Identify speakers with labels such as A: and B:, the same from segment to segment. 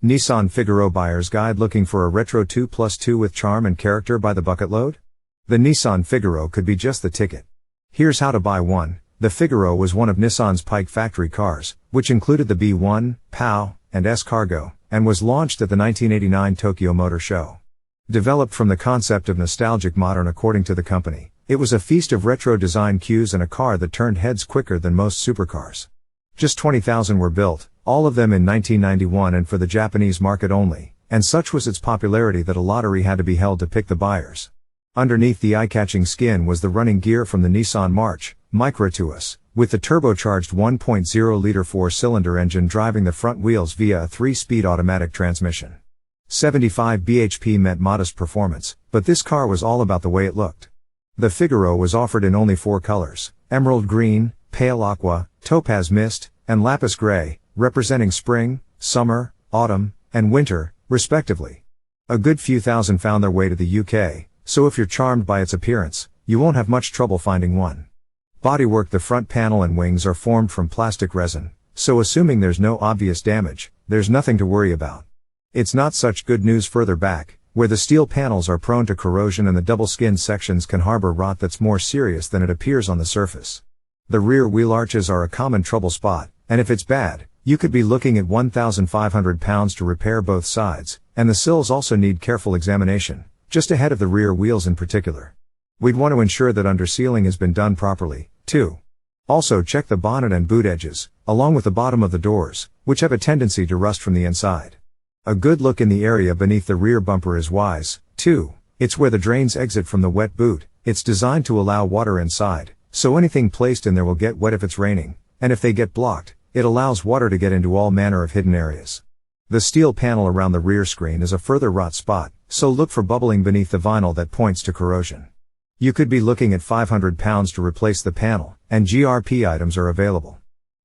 A: Nissan Figaro buyer's guide looking for a retro 2+2 with charm and character by the bucket load? The Nissan Figaro could be just the ticket. Here's how to buy one. The Figaro was one of Nissan's Pike factory cars, which included the B1, POW, and S Cargo, and was launched at the 1989 Tokyo Motor Show. Developed from the concept of nostalgic modern according to the company, it was a feast of retro design cues and a car that turned heads quicker than most supercars. Just 20,000 were built, all of them in 1991 and for the Japanese market only, and such was its popularity that a lottery had to be held to pick the buyers. Underneath the eye-catching skin was the running gear from the Nissan March, Micra to us, with the turbocharged 1.0-liter 4-cylinder engine driving the front wheels via a 3-speed automatic transmission. 75 bhp meant modest performance, but this car was all about the way it looked. The Figaro was offered in only 4 colors: emerald green, pale aqua, topaz mist, and lapis gray, representing spring, summer, autumn, and winter, respectively. A good few thousand found their way to the UK, so if you're charmed by its appearance, you won't have much trouble finding one. Bodywork: the front panel and wings are formed from plastic resin, so assuming there's no obvious damage, there's nothing to worry about. It's not such good news further back, where the steel panels are prone to corrosion and the double-skinned sections can harbor rot that's more serious than it appears on the surface. The rear wheel arches are a common trouble spot, and if it's bad, you could be looking at £1,500 to repair both sides, and the sills also need careful examination, just ahead of the rear wheels in particular. We'd want to ensure that undersealing has been done properly, too. Also check the bonnet and boot edges, along with the bottom of the doors, which have a tendency to rust from the inside. A good look in the area beneath the rear bumper is wise, too. It's where the drains exit from the wet boot. It's designed to allow water inside, so anything placed in there will get wet if it's raining, and if they get blocked, it allows water to get into all manner of hidden areas. The steel panel around the rear screen is a further rot spot, so look for bubbling beneath the vinyl that points to corrosion. You could be looking at £500 to replace the panel, and GRP items are available.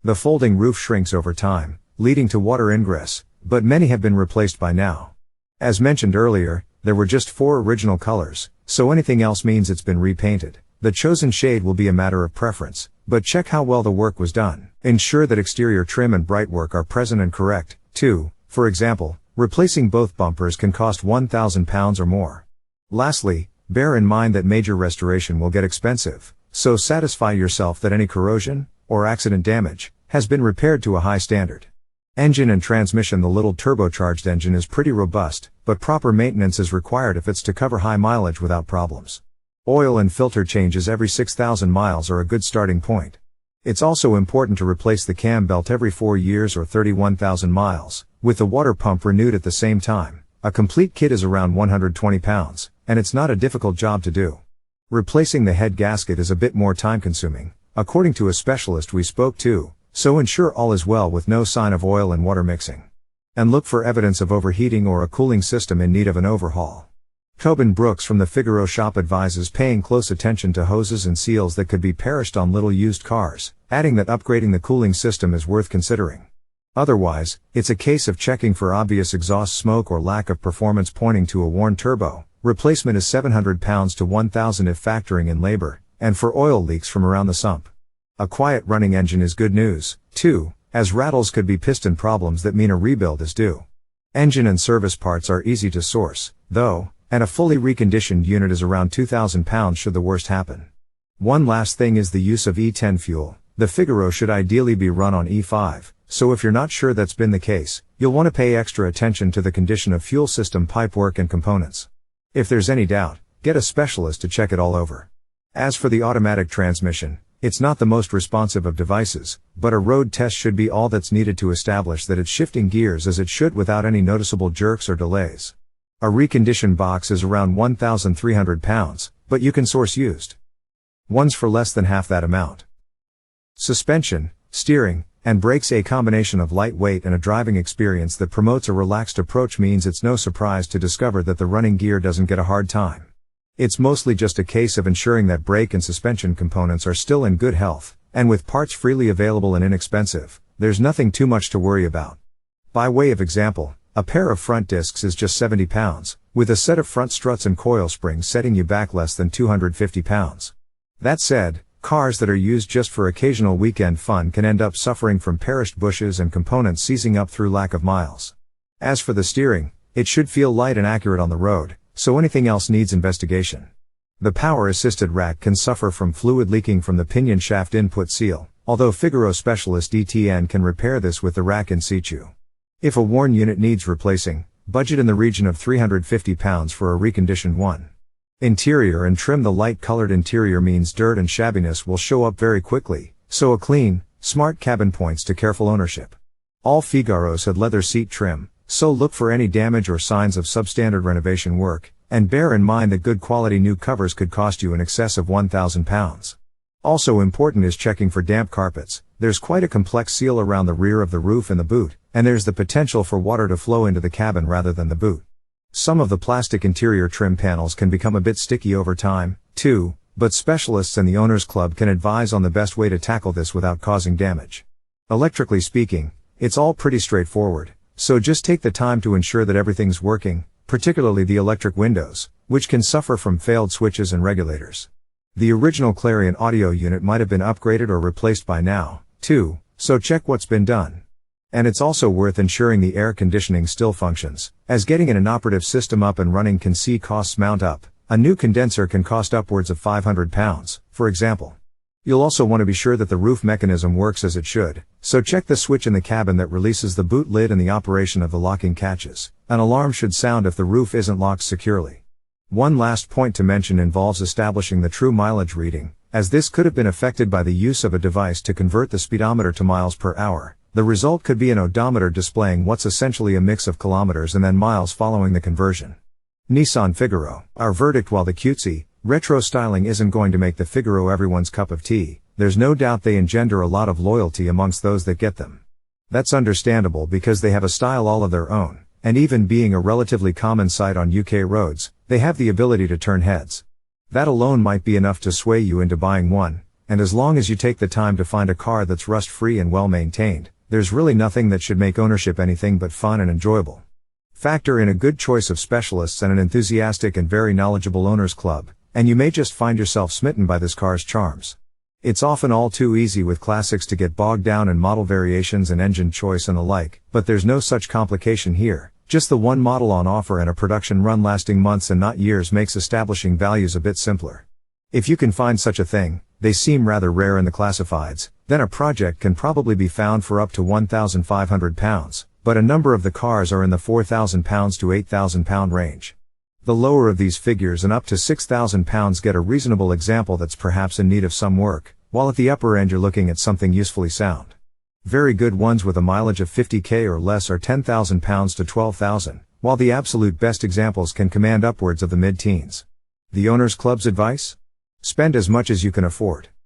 A: The folding roof shrinks over time, leading to water ingress, but many have been replaced by now. As mentioned earlier, there were just 4 original colors, so anything else means it's been repainted. The chosen shade will be a matter of preference, but check how well the work was done. Ensure that exterior trim and brightwork are present and correct, too. For example, replacing both bumpers can cost £1,000 or more. Lastly, bear in mind that major restoration will get expensive, so satisfy yourself that any corrosion, or accident damage, has been repaired to a high standard. Engine and transmission: the little turbocharged engine is pretty robust, but proper maintenance is required if it's to cover high mileage without problems. Oil and filter changes every 6,000 miles are a good starting point. It's also important to replace the cam belt every 4 years or 31,000 miles, with the water pump renewed at the same time. A complete kit is around £120, and it's not a difficult job to do. Replacing the head gasket is a bit more time-consuming, according to a specialist we spoke to, so ensure all is well with no sign of oil and water mixing. And look for evidence of overheating or a cooling system in need of an overhaul. Tobin Brooks from the Figaro shop advises paying close attention to hoses and seals that could be perished on little used cars, adding that upgrading the cooling system is worth considering. Otherwise, it's a case of checking for obvious exhaust smoke or lack of performance pointing to a worn turbo. Replacement is £700 to £1,000 if factoring in labor, and for oil leaks from around the sump. A quiet running engine is good news, too, as rattles could be piston problems that mean a rebuild is due. Engine and service parts are easy to source, though, and a fully reconditioned unit is around £2,000 should the worst happen. One last thing is the use of E10 fuel. The Figaro should ideally be run on E5, so if you're not sure that's been the case, you'll want to pay extra attention to the condition of fuel system pipework and components. If there's any doubt, get a specialist to check it all over. As for the automatic transmission, it's not the most responsive of devices, but a road test should be all that's needed to establish that it's shifting gears as it should without any noticeable jerks or delays. A reconditioned box is around £1,300, but you can source used ones for less than half that amount. Suspension, steering, and brakes: a combination of lightweight and a driving experience that promotes a relaxed approach means it's no surprise to discover that the running gear doesn't get a hard time. It's mostly just a case of ensuring that brake and suspension components are still in good health, and with parts freely available and inexpensive, there's nothing too much to worry about. By way of example, a pair of front discs is just £70, with a set of front struts and coil springs setting you back less than £250. That said, cars that are used just for occasional weekend fun can end up suffering from perished bushes and components seizing up through lack of miles. As for the steering, it should feel light and accurate on the road, so anything else needs investigation. The power-assisted rack can suffer from fluid leaking from the pinion shaft input seal, although Figaro specialist DTN can repair this with the rack in situ. If a worn unit needs replacing, budget in the region of £350 for a reconditioned one. Interior and trim. The light-colored interior means dirt and shabbiness will show up very quickly, so a clean, smart cabin points to careful ownership. All Figaros had leather seat trim, so look for any damage or signs of substandard renovation work, and bear in mind that good quality new covers could cost you in excess of £1,000. Also important is checking for damp carpets. There's quite a complex seal around the rear of the roof and the boot, and there's the potential for water to flow into the cabin rather than the boot. Some of the plastic interior trim panels can become a bit sticky over time, too, but specialists and the Owners Club can advise on the best way to tackle this without causing damage. Electrically speaking, it's all pretty straightforward, so just take the time to ensure that everything's working, particularly the electric windows, which can suffer from failed switches and regulators. The original Clarion audio unit might have been upgraded or replaced by now, too, so check what's been done. And it's also worth ensuring the air conditioning still functions, as getting an operative system up and running can see costs mount up. A new condenser can cost upwards of £500, for example. You'll also want to be sure that the roof mechanism works as it should, so check the switch in the cabin that releases the boot lid and the operation of the locking catches. An alarm should sound if the roof isn't locked securely. One last point to mention involves establishing the true mileage reading, as this could have been affected by the use of a device to convert the speedometer to miles per hour. The result could be an odometer displaying what's essentially a mix of kilometers and then miles following the conversion. Nissan Figaro. Our verdict: while the cutesy, retro styling isn't going to make the Figaro everyone's cup of tea, there's no doubt they engender a lot of loyalty amongst those that get them. That's understandable because they have a style all of their own, and even being a relatively common sight on UK roads, they have the ability to turn heads. That alone might be enough to sway you into buying one, and as long as you take the time to find a car that's rust-free and well-maintained, there's really nothing that should make ownership anything but fun and enjoyable. Factor in a good choice of specialists and an enthusiastic and very knowledgeable Owners Club, and you may just find yourself smitten by this car's charms. It's often all too easy with classics to get bogged down in model variations and engine choice and the like, but there's no such complication here. Just the one model on offer and a production run lasting months and not years makes establishing values a bit simpler. If you can find such a thing, they seem rather rare in the classifieds, then a project can probably be found for up to £1,500, but a number of the cars are in the £4,000 to £8,000 range. The lower of these figures and up to £6,000 get a reasonable example that's perhaps in need of some work, while at the upper end you're looking at something usefully sound. Very good ones with a mileage of 50k or less are £10,000 to £12,000, while the absolute best examples can command upwards of the mid-teens. The Owners Club's advice? Spend as much as you can afford.